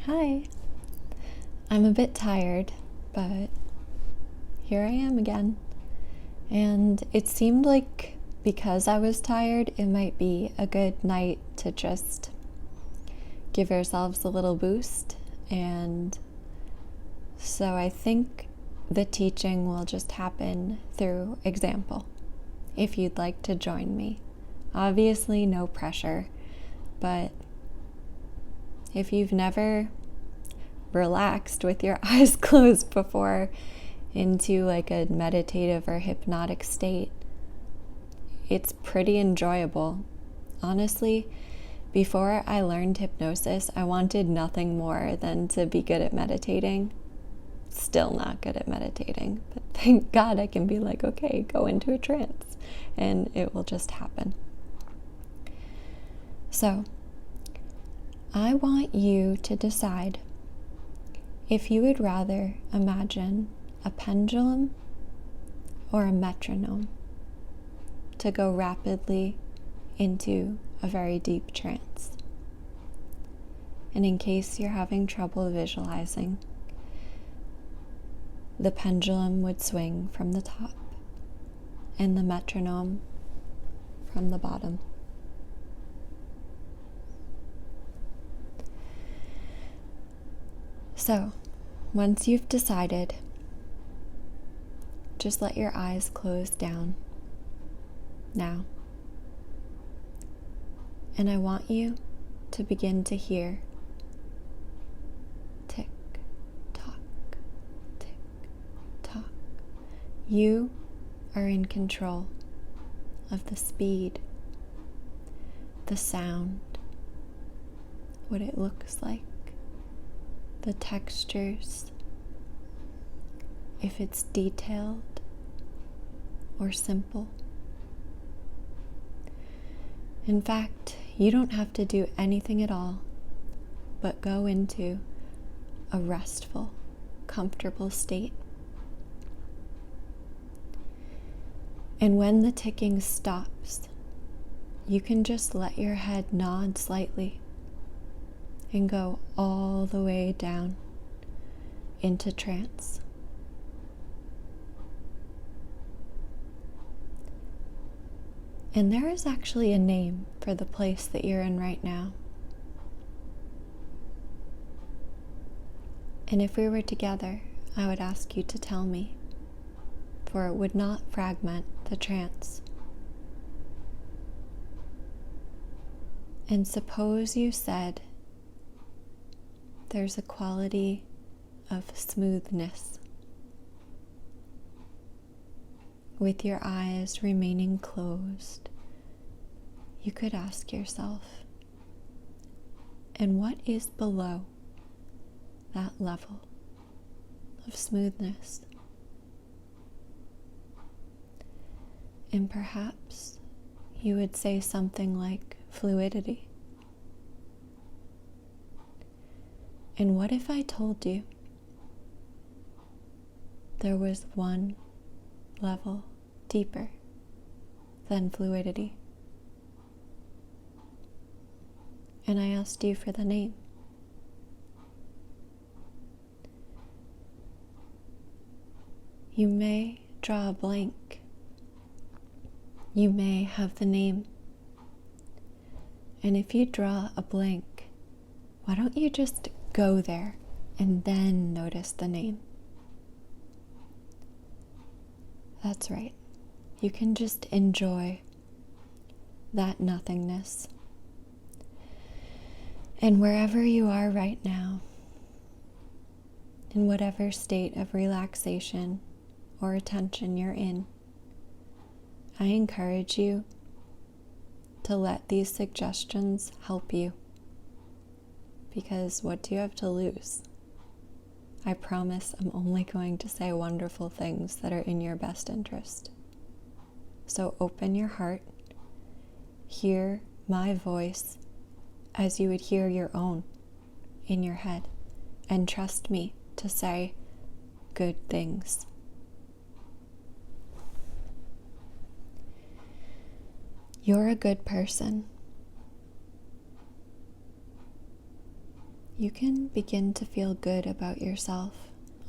Hi. I'm a bit tired, but here I am again. And it seemed like because I was tired, it might be a good night to just give ourselves a little boost. And so I think the teaching will just happen through example, if you'd like to join me. Obviously, no pressure, but if you've never relaxed with your eyes closed before into like a meditative or hypnotic state, it's pretty enjoyable. Honestly, before I learned hypnosis, I wanted nothing more than to be good at meditating. Still not good at meditating, but thank God I can be like, okay, go into a trance, and it will just happen. So, I want you to decide if you would rather imagine a pendulum or a metronome to go rapidly into a very deep trance. And in case you're having trouble visualizing, the pendulum would swing from the top and the metronome from the bottom. So, once you've decided, just let your eyes close down now. And I want you to begin to hear tick, tock, tick, tock. You are in control of the speed, the sound, what it looks like, the textures, if it's detailed or simple. In fact, you don't have to do anything at all but go into a restful, comfortable state. And when the ticking stops, you can just let your head nod slightly and go all the way down into trance. And there is actually a name for the place that you're in right now. And if we were together, I would ask you to tell me, for it would not fragment the trance. And suppose you said, there's a quality of smoothness. With your eyes remaining closed, you could ask yourself, and what is below that level of smoothness? And perhaps you would say something like fluidity. And what if I told you there was one level deeper than fluidity? And I asked you for the name. You may draw a blank. You may have the name. And if you draw a blank, why don't you just go there and then notice the name? That's right. You can just enjoy that nothingness. And wherever you are right now, in whatever state of relaxation or attention you're in, I encourage you to let these suggestions help you. Because what do you have to lose? I promise I'm only going to say wonderful things that are in your best interest. So open your heart, hear my voice as you would hear your own in your head, and trust me to say good things. You're a good person. you can begin to feel good about yourself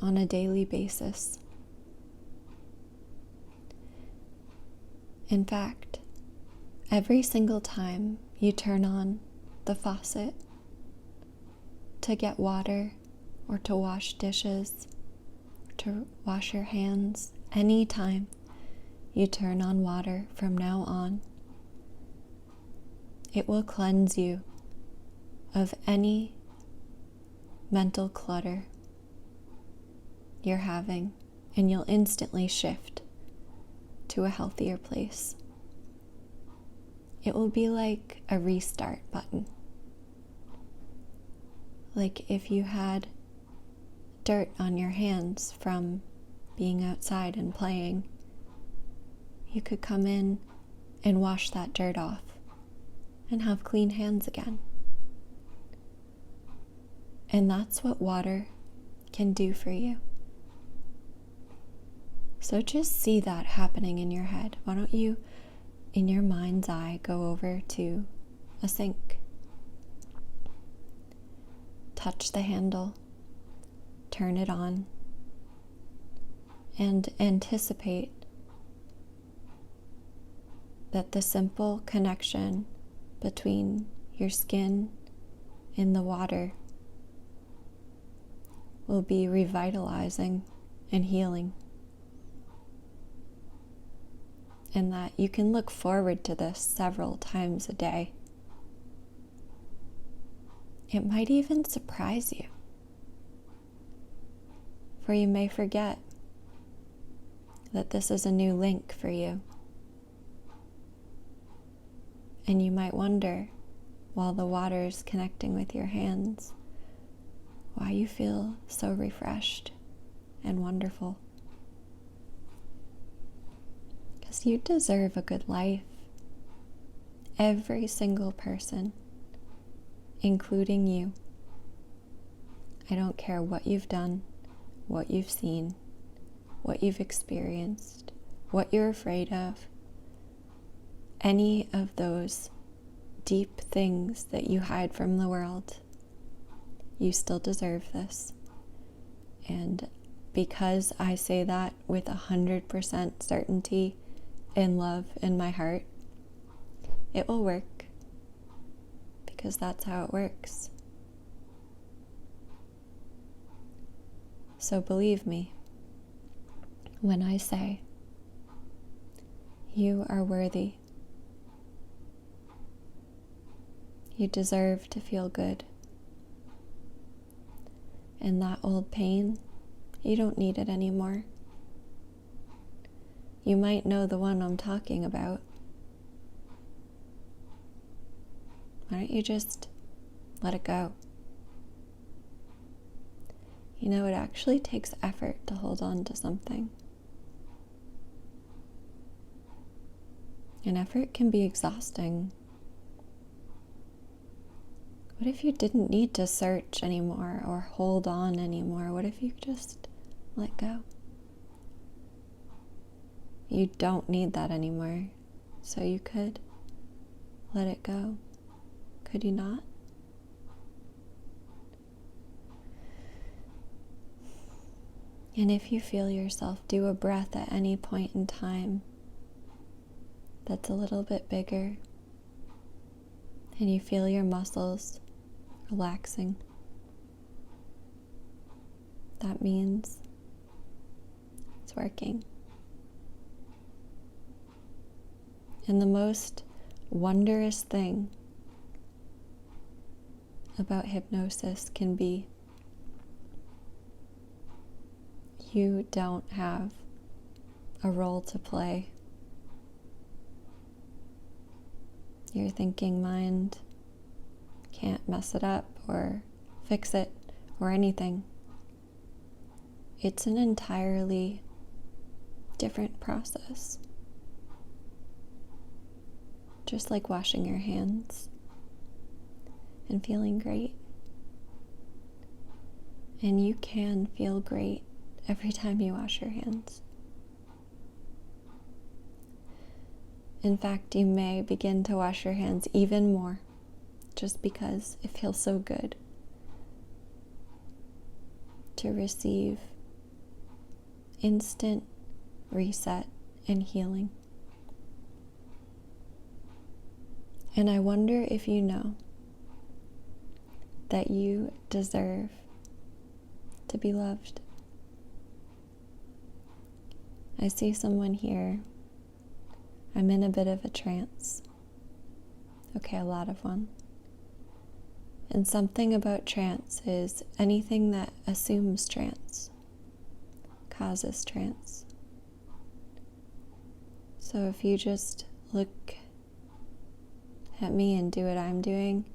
on a daily basis. In fact, every single time you turn on the faucet to get water or to wash dishes, to wash your hands, anytime you turn on water from now on, it will cleanse you of any mental clutter you're having, and you'll instantly shift to a healthier place. It will be like a restart button. Like if you had dirt on your hands from being outside and playing, you could come in and wash that dirt off and have clean hands again. And that's what water can do for you. So just see that happening in your head. Why don't you, in your mind's eye, go over to a sink, touch the handle, turn it on, and anticipate that the simple connection between your skin and the water will be revitalizing and healing. And that you can look forward to this several times a day. It might even surprise you, for you may forget that this is a new link for you. And you might wonder, while the water is connecting with your hands, why you feel so refreshed and wonderful. Because you deserve a good life. Every single person, including you. I don't care what you've done, what you've seen, what you've experienced, what you're afraid of, any of those deep things that you hide from the world. You still deserve this. And because I say that with 100% certainty and love in my heart, it will work, because that's how it works. So believe me when I say you are worthy. You deserve to feel good. And that old pain, you don't need it anymore. You might know the one I'm talking about. Why don't you just let it go? You know, it actually takes effort to hold on to something. And effort can be exhausting. What if you didn't need to search anymore or hold on anymore? What if you just let go? You don't need that anymore, so you could let it go. Could you not? And if you feel yourself do a breath at any point in time that's a little bit bigger, and you feel your muscles relaxing, that means it's working. And the most wondrous thing about hypnosis can be you don't have a role to play. Your thinking mind can't mess it up or fix it or anything. It's an entirely different process. Just like washing your hands and feeling great. And you can feel great every time you wash your hands. In fact, you may begin to wash your hands even more, just because it feels so good to receive instant reset and healing. And I wonder if you know that you deserve to be loved. I see someone here. I'm in a bit of a trance. Okay, a lot of one. And something about trance is anything that assumes trance causes trance. So if you just look at me and do what I'm doing,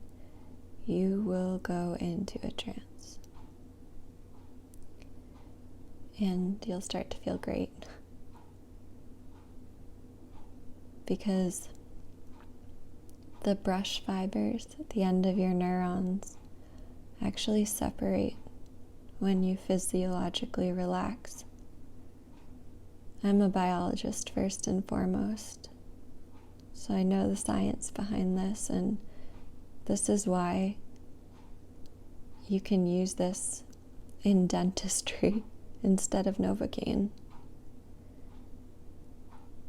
you will go into a trance. And you'll start to feel great. Because the brush fibers at the end of your neurons actually separate when you physiologically relax. I'm a biologist first and foremost, so I know the science behind this, and this is why you can use this in dentistry instead of Novocaine.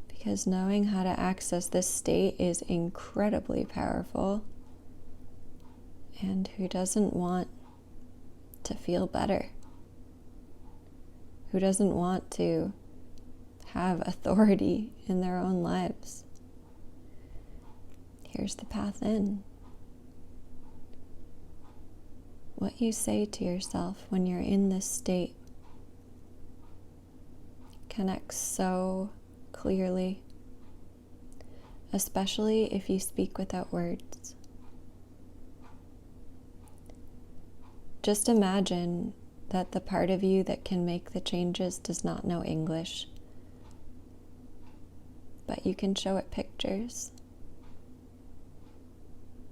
Because knowing how to access this state is incredibly powerful. And who doesn't want to feel better? Who doesn't want to have authority in their own lives? Here's the path in. What you say to yourself when you're in this state connects so clearly, especially if you speak without words. Just imagine that the part of you that can make the changes does not know English, but you can show it pictures,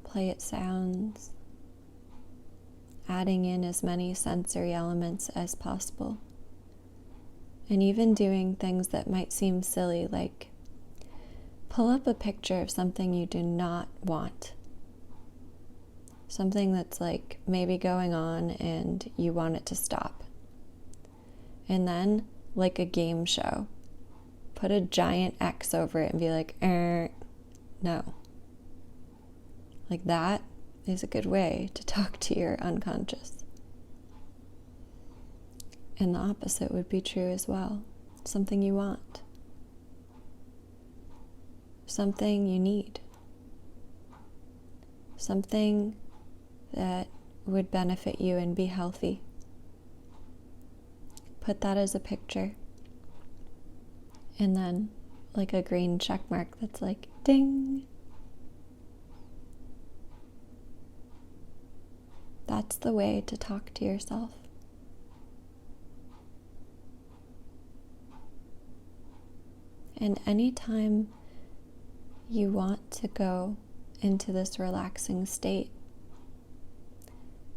play it sounds, adding in as many sensory elements as possible. And even doing things that might seem silly, like pull up a picture of something you do not want. Something that's like maybe going on and you want it to stop. And then, like a game show, put a giant X over it and be like, no. Like that is a good way to talk to your unconscious. And the opposite would be true as well. Something you want. Something you need. Something that would benefit you and be healthy. Put that as a picture. And then like a green check mark that's like, ding. That's the way to talk to yourself. And anytime you want to go into this relaxing state,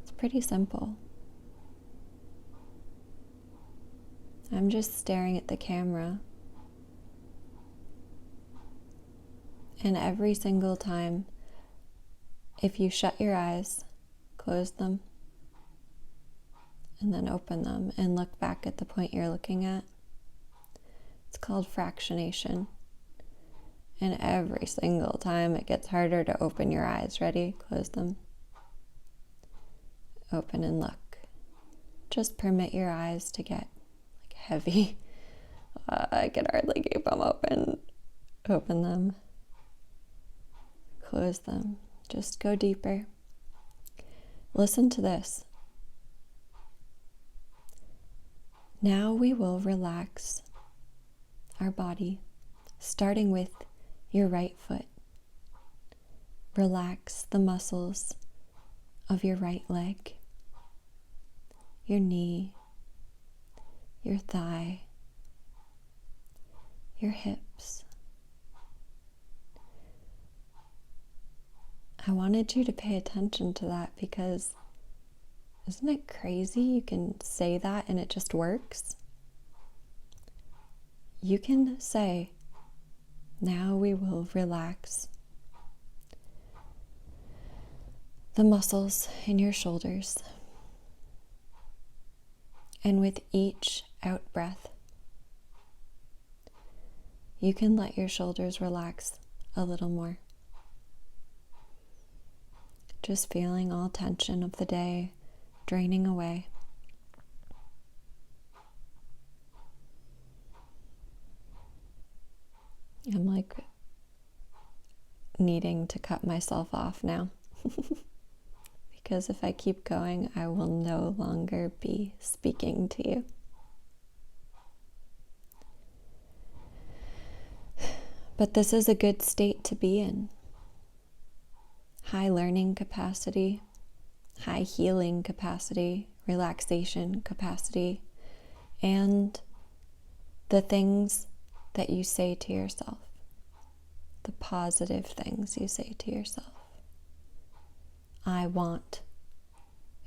it's pretty simple. I'm just staring at the camera. And every single time, if you shut your eyes, close them, and then open them and look back at the point you're looking at, it's called fractionation. And every single time it gets harder to open your eyes. Ready? Close them. Open and look. Just permit your eyes to get like heavy. I can hardly keep them open. Open them. Close them. Just go deeper. Listen to this. Now we will relax our body, starting with your right foot. Relax the muscles of your right leg, your knee, your thigh, your hips. I wanted you to pay attention to that because isn't it crazy? You can say that and it just works. You can say, now we will relax the muscles in your shoulders. And with each out breath, you can let your shoulders relax a little more. Just feeling all tension of the day draining away. I'm like needing to cut myself off now. Because if I keep going, I will no longer be speaking to you. But this is a good state to be in. High learning capacity, high healing capacity, relaxation capacity, and the things that you say to yourself, the positive things you say to yourself. I want.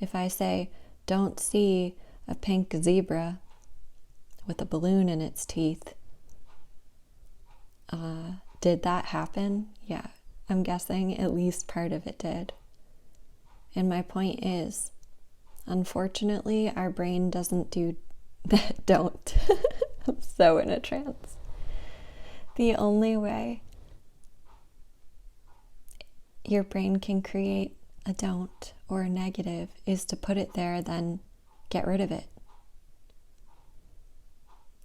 If I say, don't see a pink zebra with a balloon in its teeth, did that happen? Yeah, I'm guessing at least part of it did. And my point is, unfortunately, our brain doesn't do that. Don't. I'm so in a trance. The only way your brain can create a don't or a negative is to put it there, then get rid of it.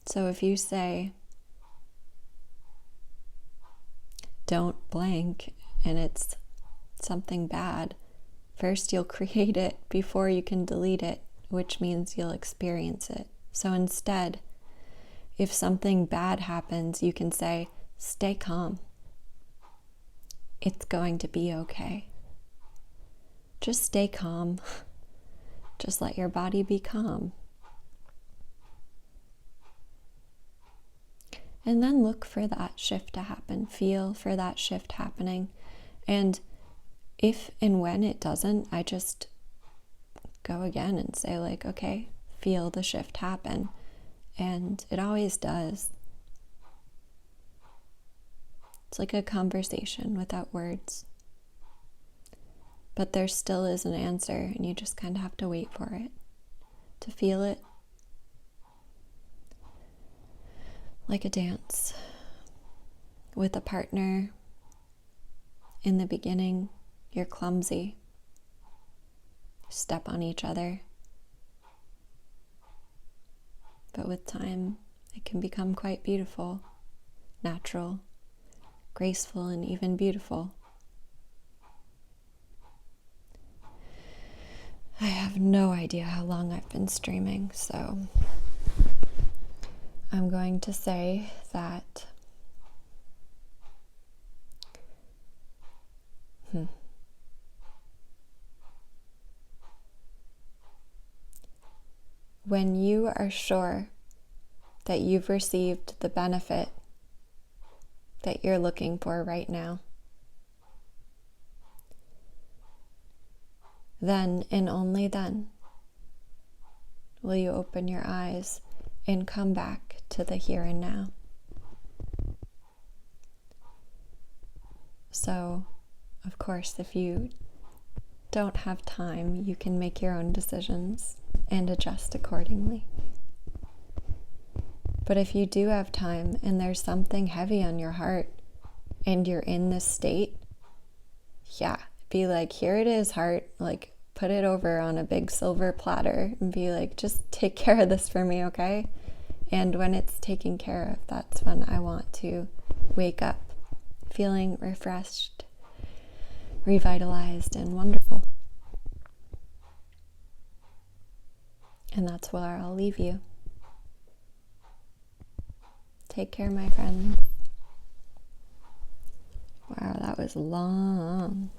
So if you say, don't blank, and it's something bad, first you'll create it before you can delete it, which means you'll experience it. So instead, if something bad happens, you can say, stay calm. It's going to be okay. Just stay calm. Just let your body be calm. And then look for that shift to happen. Feel for that shift happening. And if and when it doesn't, I just go again and say like, okay, feel the shift happen. And it always does. It's like a conversation without words. But there still is an answer, and you just kind of have to wait for it, to feel it. Like a dance with a partner. In the beginning, you're clumsy. Step on each other. But with time, it can become quite beautiful, natural, graceful, and even beautiful. I have no idea how long I've been streaming, so I'm going to say that when you are sure that you've received the benefit that you're looking for right now, then and only then will you open your eyes and come back to the here and now. So, of course, if you don't have time, you can make your own decisions and adjust accordingly. But if you do have time and there's something heavy on your heart and you're in this state, yeah, be like, here it is, heart, like put it over on a big silver platter and be like, just take care of this for me, okay? And when it's taken care of, that's when I want to wake up feeling refreshed, revitalized, and wonderful. And that's where I'll leave you. Take care, my friends. Wow, that was long.